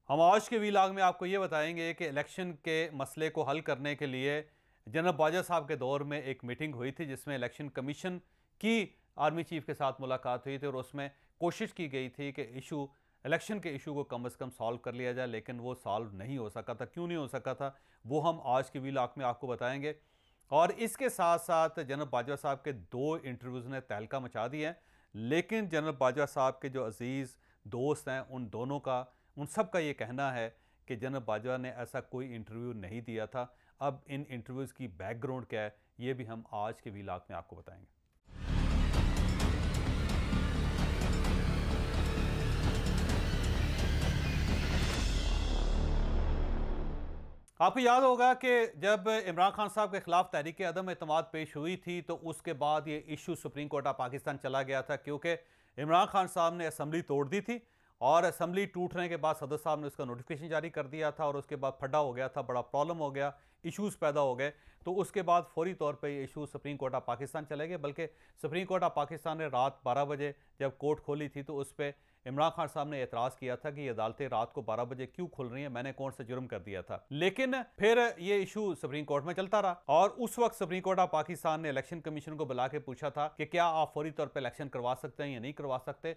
हम आज के वीलाग में आपको ये बताएंगे कि इलेक्शन के मसले को हल करने के लिए जनरल बाजवा साहब के दौर में एक मीटिंग हुई थी जिसमें इलेक्शन कमीशन की आर्मी चीफ के साथ मुलाकात हुई थी और उसमें कोशिश की गई थी कि इलेक्शन के इशू को कम से कम सॉल्व कर लिया जाए, लेकिन वो सॉल्व नहीं हो सका था। क्यों नहीं हो सका था वो हम आज के वीलाग में आपको बताएंगे। और इसके साथ साथ जनरल बाजवा साहब के दो इंटरव्यूज़ ने तहलका मचा दिया है, लेकिन जनरल बाजवा साहब के जो अजीज़ दोस्त हैं उन सब का ये कहना है कि जनरल बाजवा ने ऐसा कोई इंटरव्यू नहीं दिया था। अब इन इंटरव्यूज़ की बैकग्राउंड क्या है ये भी हम आज के वीलाग में आपको बताएंगे। आपको याद होगा कि जब इमरान खान साहब के खिलाफ तहरीक अदम एतमाद पेश हुई थी तो उसके बाद ये issue supreme court of Pakistan चला गया था, क्योंकि इमरान खान साहब ने असम्बली तोड़ दी थी और असम्बली टूटने के बाद सदर साहब ने उसका नोटिफिकेशन जारी कर दिया था और उसके बाद फड्डा हो गया था, बड़ा प्रॉब्लम हो गया, इश्यूज़ पैदा हो गए। तो उसके बाद फौरी तौर पे ये issue supreme court of Pakistan चले गए, बल्कि सुप्रीम कोर्ट ऑफ पाकिस्तान ने रात 12 बजे जब कोर्ट खोली थी तो उस पर इमरान खान साहब ने एतराज़ किया था कि ये अदालतें रात को 12 बजे क्यों खुल रही हैं, मैंने कौन सा जुर्म कर दिया था। लेकिन फिर ये इशू सुप्रीम कोर्ट में चलता रहा और उस वक्त सुप्रीम कोर्ट ऑफ पाकिस्तान ने इलेक्शन कमीशन को बुला के पूछा था कि क्या आप फौरी तौर पर इलेक्शन करवा सकते हैं या नहीं करवा सकते।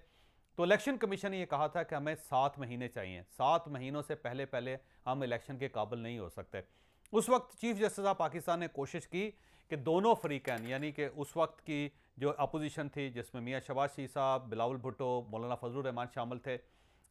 तो इलेक्शन कमीशन ने यह कहा था कि हमें 7 महीने चाहिए, 7 महीनों से पहले पहले हम इलेक्शन के काबिल नहीं हो सकते। उस वक्त चीफ जस्टिस ऑफ पाकिस्तान ने कोशिश की कि दोनों फरीकैन, यानी कि उस वक्त की जो अपोजिशन थी जिसमें मियाँ शहबाज शरीफ साहब, बिलावल भुट्टो, मौलाना फजलुर रहमान शामिल थे,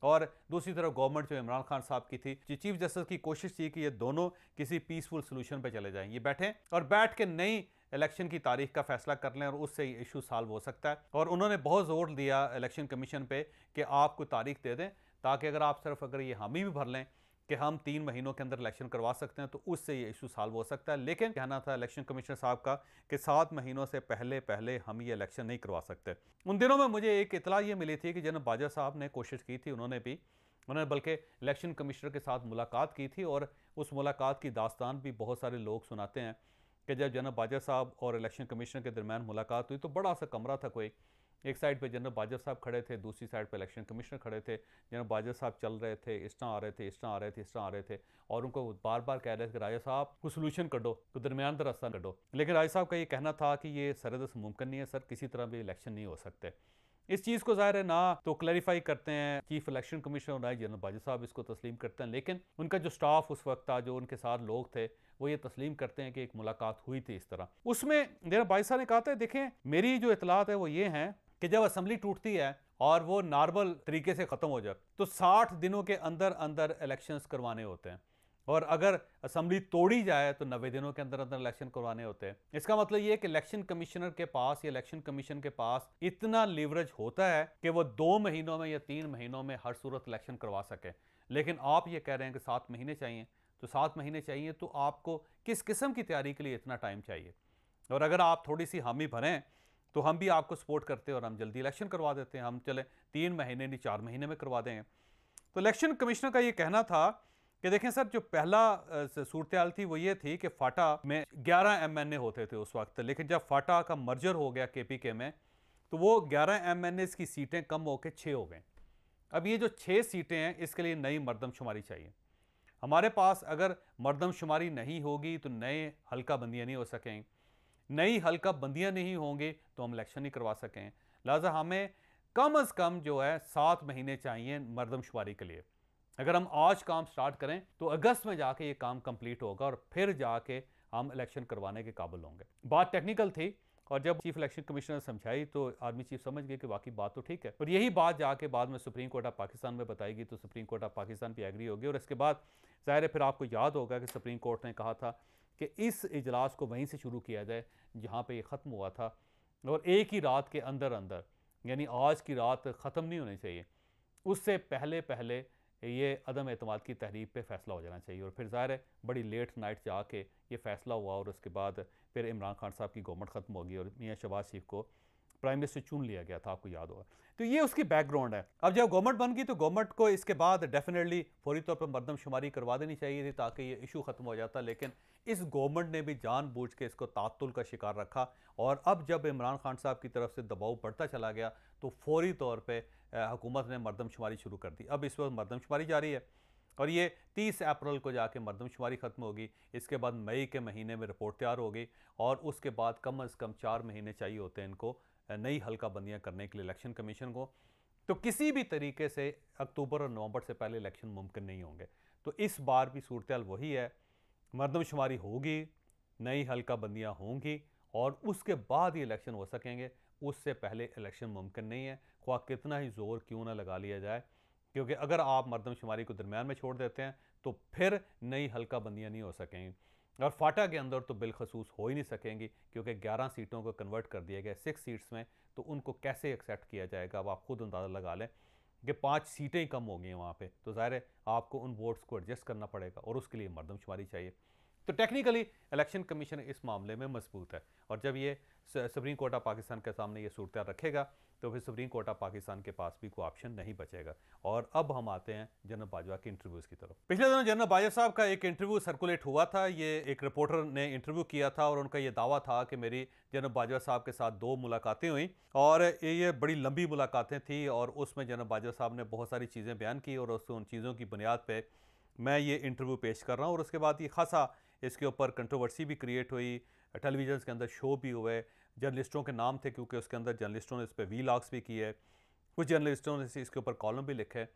और दूसरी तरफ गवर्नमेंट जो इमरान खान साहब की थी, चीफ जस्टिस की कोशिश थी कि ये दोनों किसी पीसफुल सोल्यूशन पे चले जाएं, ये बैठें और बैठ के नई इलेक्शन की तारीख का फैसला कर लें और उससे ये इशू सॉल्व हो सकता है। और उन्होंने बहुत जोर दिया इलेक्शन कमीशन पे कि आप कोई तारीख दे दें, ताकि अगर ये हामी भी भर लें कि हम 3 महीनों के अंदर इलेक्शन करवा सकते हैं तो उससे ये इशू सॉल्व हो सकता है। लेकिन कहना था इलेक्शन कमिश्नर साहब का कि 7 महीनों से पहले पहले हम ये इलेक्शन नहीं करवा सकते। उन दिनों में मुझे एक इतला ये मिली थी कि जनरल बाजवा साहब ने कोशिश की थी, उन्होंने बल्कि इलेक्शन कमिश्नर के साथ मुलाकात की थी और उस मुलाकात की दास्तान भी बहुत सारे लोग सुनाते हैं कि जब जनरल बाजवा साहब और इलेक्शन कमिश्नर के दरमियान मुलाकात हुई तो बड़ा सा कमरा था, कोई एक साइड पे जनरल बाजवा साहब खड़े थे, दूसरी साइड पे इलेक्शन कमिश्नर खड़े थे। जनरल बाजवा साहब चल रहे थे, इस तरह आ रहे थे, इस तरह आ रहे थे, इस तरह आ रहे थे और उनको बार बार कह रहे थे कि राजा साहब को सोल्यूशन कढो, को दरमियान का रास्ता कढो। लेकिन राजा साहब का ये कहना था कि ये सरदस्त मुमकिन नहीं है सर, किसी तरह भी इलेक्शन नहीं हो सकते। इस चीज़ को ज़ाहिर है ना तो क्लैरिफाई करते हैं चीफ इलेक्शन कमिश्नर और ना जनरल बाजवा साहब इसको तस्लीम करते हैं, लेकिन उनका जो स्टाफ उस वक्त था, जो उनके साथ लोग थे, वो ये तस्लीम करते हैं कि एक मुलाकात हुई थी इस तरह। उसमें जनरल बाजवा साहब ने कहा था, देखें मेरी जो इतलात है वो ये हैं कि जब असम्बली टूटती है और वो नॉर्मल तरीके से ख़त्म हो जाए तो 60 दिनों के अंदर अंदर इलेक्शंस करवाने होते हैं, और अगर असम्बली तोड़ी जाए तो 90 दिनों के अंदर अंदर इलेक्शन करवाने होते हैं। इसका मतलब ये है कि इलेक्शन कमिश्नर के पास या इलेक्शन कमीशन के पास इतना लीवरेज होता है कि वो 2 महीनों में या 3 महीनों में हर सूरत इलेक्शन करवा सके। लेकिन आप ये कह रहे हैं कि 7 महीने चाहिए, तो 7 महीने चाहिए तो आपको किस किस्म की तैयारी के लिए इतना टाइम चाहिए? और अगर आप थोड़ी सी हामी भरें तो हम भी आपको सपोर्ट करते हैं और हम जल्दी इलेक्शन करवा देते हैं, हम चले 3 महीने नहीं 4 महीने में करवा देंगे। तो इलेक्शन कमिश्नर का ये कहना था कि देखें सर, जो पहला सूरत हाल थी वो ये थी कि फाटा में 11 MNA होते थे उस वक्त, लेकिन जब फाटा का मर्जर हो गया KPK में तो वो 11 MNAs की सीटें कम होकर 6 हो गए। अब ये जो 6 सीटें हैं इसके लिए नई मर्दमशुमारी चाहिए। हमारे पास अगर मर्दमशुमारी नहीं होगी तो नए हल्का बंदियाँ नहीं हो सकेंगी, नई हल्का बंदियाँ नहीं होंगी तो हम इलेक्शन नहीं करवा सकें। लिहाजा हमें कम अज़ कम जो है 7 महीने चाहिए मर्दमशुमारी के लिए। अगर हम आज काम स्टार्ट करें तो अगस्त में जाके ये काम कंप्लीट होगा और फिर जाके हम इलेक्शन करवाने के काबिल होंगे। बात टेक्निकल थी और जब चीफ इलेक्शन कमिश्नर ने समझाई तो आर्मी चीफ समझ गए कि वाकई बात तो ठीक है, और यही बात जाके बाद में सुप्रीम कोर्ट ऑफ पाकिस्तान में बताएगी तो सुप्रीम कोर्ट ऑफ पाकिस्तान भी एग्री होगी। और इसके बाद ज़ाहिर है फिर आपको याद होगा कि सुप्रीम कोर्ट ने कहा था कि इस इजलास को वहीं से शुरू किया जाए जहाँ पर यह ख़त्म हुआ था, और एक ही रात के अंदर अंदर, यानी आज की रात ख़त्म नहीं होनी चाहिए, उससे पहले पहले ये अदम एतमाद की तहरीक पे फैसला हो जाना चाहिए। और फिर ज़ाहिर है बड़ी लेट नाइट जाके ये फैसला हुआ और उसके बाद फिर इमरान खान साहब की गवर्नमेंट ख़त्म होगी और मियाँ शहबाज शरीफ को प्राइम मिनिस्टर चुन लिया गया था, आपको याद होगा। तो ये उसकी बैकग्राउंड है। अब जब गवर्नमेंट बन गई तो गवर्नमेंट को इसके बाद डेफिनेटली फौरी तौर पर मर्दमशुमारी करवा देनी चाहिए थी ताकि ये इशू ख़त्म हो जाता, लेकिन इस गवर्नमेंट ने भी जानबूझ के इसको तातुल का शिकार रखा। और अब जब इमरान खान साहब की तरफ से दबाव बढ़ता चला गया तो फौरी तौर पर हुकूमत ने मर्दमशुमारी शुरू कर दी। अब इस वक्त मर्दमशुमारी जारी है और ये 30 अप्रैल को जाके मरदमशुमारी ख़त्म होगी। इसके बाद मई के महीने में रिपोर्ट तैयार होगी और उसके बाद कम अज़ कम 4 महीने चाहिए होते हैं इनको नई हल्का बंदियाँ करने के लिए इलेक्शन कमीशन को। तो किसी भी तरीके से अक्टूबर और नवंबर से पहले इलेक्शन मुमकिन नहीं होंगे। तो इस बार भी सूरत हाल वही है, मरदमशुमारी होगी, नई हल्का बंदियाँ होंगी और उसके बाद ही इलेक्शन हो सकेंगे। उससे पहले इलेक्शन मुमकिन नहीं है, ख्वाह कितना ही ज़ोर क्यों ना लगा लिया जाए, क्योंकि अगर आप मरदमशुमारी को दरमियान में छोड़ देते हैं तो फिर नई हल्का बंदियाँ नहीं हो सकेंगी और फाटा के अंदर तो बिलखसूस हो ही नहीं सकेंगी, क्योंकि 11 सीटों को कन्वर्ट कर दिया गया 6 सीट्स में। तो उनको कैसे एक्सेप्ट किया जाएगा, अब आप खुद अंदाज़ा लगा लें कि 5 सीटें ही कम हो गई हैं वहाँ पे। तो ज़ाहिर है आपको उन वोट्स को एडजस्ट करना पड़ेगा और उसके लिए मरदमशुमारी चाहिए। तो टेक्निकली इलेक्शन कमीशन इस मामले में मजबूत है और जब ये सुप्रीम कोर्ट ऑफ पाकिस्तान के सामने ये सूरत रखेगा तो फिर सुप्रीम कोर्ट ऑफ पाकिस्तान के पास भी कोई ऑप्शन नहीं बचेगा। और अब हम आते हैं जनरल बाजवा के इंटरव्यूज़ की तरफ। पिछले दिनों जनरल बाजवा साहब का एक इंटरव्यू सर्कुलेट हुआ था। ये एक रिपोर्टर ने इंटरव्यू किया था और उनका ये दावा था कि मेरी जनरल बाजवा साहब के साथ 2 मुलाकातें हुई और ये बड़ी लंबी मुलाकातें थी और उसमें जनरल बाजवा साहब ने बहुत सारी चीज़ें बयान की और उन चीज़ों की बुनियाद पर मैं ये इंटरव्यू पेश कर रहा हूँ। और उसके बाद ये खासा इसके ऊपर कंट्रोवर्सी भी क्रिएट हुई, टेलीविज़न के अंदर शो भी हुए, जर्नलिस्टों के नाम थे क्योंकि उसके अंदर जर्नलिस्टों ने इस पर वीलॉग्स भी किए, कुछ जर्नलिस्टों ने इसके ऊपर कॉलम भी लिखे।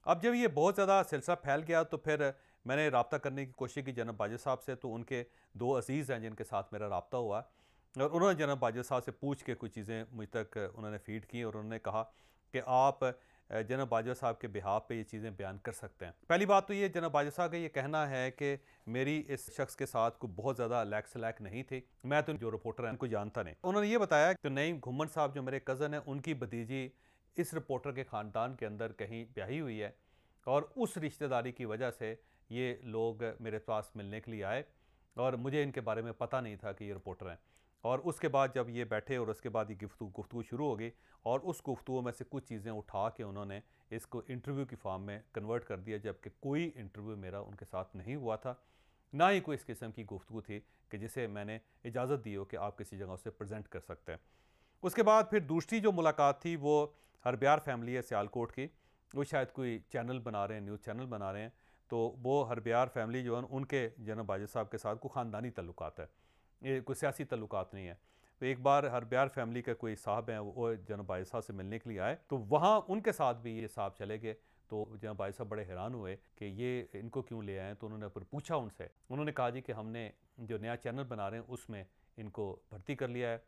अब जब ये बहुत ज़्यादा सिलसिला फैल गया तो फिर मैंने रब्ता करने की कोशिश की जनरल बाजवा साहब से। तो उनके 2 अजीज़ हैं जिनके साथ मेरा रब्ता हुआ और उन्होंने जनरल बाजवा साहब से पूछ के कुछ चीज़ें मुझ तक उन्होंने फीड की और उन्होंने कहा कि आप जनरल बाजवा साहब के बिहाफ पे ये चीज़ें बयान कर सकते हैं। पहली बात तो ये जनरल बाजवा साहब का ये कहना है कि मेरी इस शख्स के साथ कोई बहुत ज़्यादा लैक सलैक नहीं थी, मैं तो जो रिपोर्टर है उनको जानता नहीं। उन्होंने ये बताया कि नईम घुम्मन साहब जो मेरे कज़न हैं उनकी भतीजी इस रिपोर्टर के ख़ानदान के अंदर कहीं ब्याही हुई है और उस रिश्तेदारी की वजह से ये लोग मेरे पास मिलने के लिए आए और मुझे इनके बारे में पता नहीं था कि ये रिपोर्टर हैं। और उसके बाद जब ये बैठे और उसके बाद ये गुफ्तगू शुरू हो गई और उस गुफ्तगू में से कुछ चीज़ें उठा के उन्होंने इसको इंटरव्यू की फॉर्म में कन्वर्ट कर दिया, जबकि कोई इंटरव्यू मेरा उनके साथ नहीं हुआ था, ना ही कोई इस किस्म की गुफ्तगू थी कि जिसे मैंने इजाज़त दी हो कि आप किसी जगह उसे प्रेजेंट कर सकते हैं। उसके बाद फिर दूसरी जो मुलाकात थी वो हरब्यार फैमिली है सियालकोट की, वो शायद कोई चैनल बना रहे हैं, न्यूज़ चैनल बना रहे हैं। तो वो हरब्यार फैमिली जो है उनके जनरल बाजवा साहब के साथ कोई ख़ानदानी तल्लुकात है, ये कोई सियासी तल्लुकात नहीं है। तो एक बार हरब्यार फैमिली का कोई साहब हैं वो जनरल बाजवा साहब से मिलने के लिए आए, तो वहाँ उनके साथ भी ये साहब चले गए। तो जनरल बाजवा साहब बड़े हैरान हुए कि ये इनको क्यों ले आए। तो उन्होंने फिर पूछा उनसे, उन्होंने कहा जी कि हमने जो नया चैनल बना रहे हैं उसमें इनको भर्ती कर लिया है,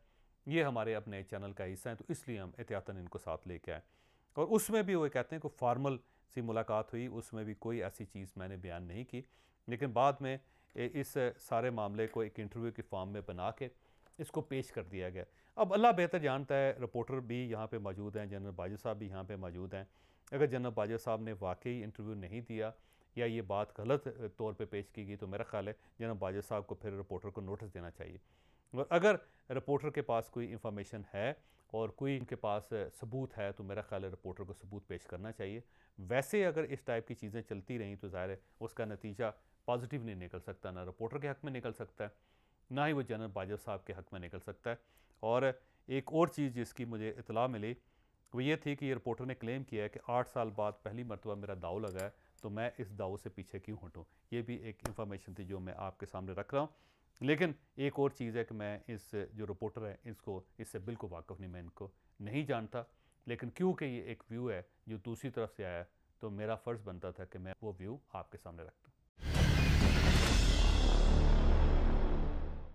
ये हमारे अपने चैनल का हिस्सा है, तो इसलिए हम एहतियातन इनको साथ लेके आए। और उसमें भी वो कहते हैं कि फॉर्मल सी मुलाकात हुई, उसमें भी कोई ऐसी चीज़ मैंने बयान नहीं की, लेकिन बाद में इस सारे मामले को एक इंटरव्यू की फॉर्म में बना के इसको पेश कर दिया गया। अब अल्लाह बेहतर जानता है, रिपोर्टर भी यहाँ पे मौजूद हैं, जनरल बाजवा साहब भी यहाँ पे मौजूद हैं। अगर जनरल बाजवा साहब ने वाकई इंटरव्यू नहीं दिया या ये बात गलत तौर पे पेश की गई तो मेरा ख्याल है जनरल बाजवा साहब को फिर रिपोर्टर को नोटिस देना चाहिए। और अगर रिपोर्टर के पास कोई इंफॉर्मेशन है और कोई उनके पास सबूत है तो मेरा ख्याल है रिपोर्टर को सबूत पेश करना चाहिए। वैसे अगर इस टाइप की चीज़ें चलती रहीं तो ज़ाहिर है उसका नतीजा पॉजिटिव नहीं निकल सकता, ना रिपोर्टर के हक़ में निकल सकता है, ना ही वो जनरल बाजवा साहब के हक़ में निकल सकता है। और एक और चीज़ जिसकी मुझे इतला मिली वो ये थी कि ये रिपोर्टर ने क्लेम किया है कि 8 साल बाद पहली मरतबा मेरा दाव लगा है, तो मैं इस दाव से पीछे क्यों हटूँ। ये भी एक इंफॉर्मेशन थी जो मैं आपके सामने रख रहा हूँ। लेकिन एक और चीज़ है कि मैं इस जो रिपोर्टर है इसको इससे बिल्कुल वाकिफ़ नहीं, मैं इनको नहीं जानता, लेकिन क्योंकि ये एक व्यू है जो दूसरी तरफ से आया है तो मेरा फ़र्ज़ बनता था कि मैं वो व्यू आपके सामने रखता हूँ।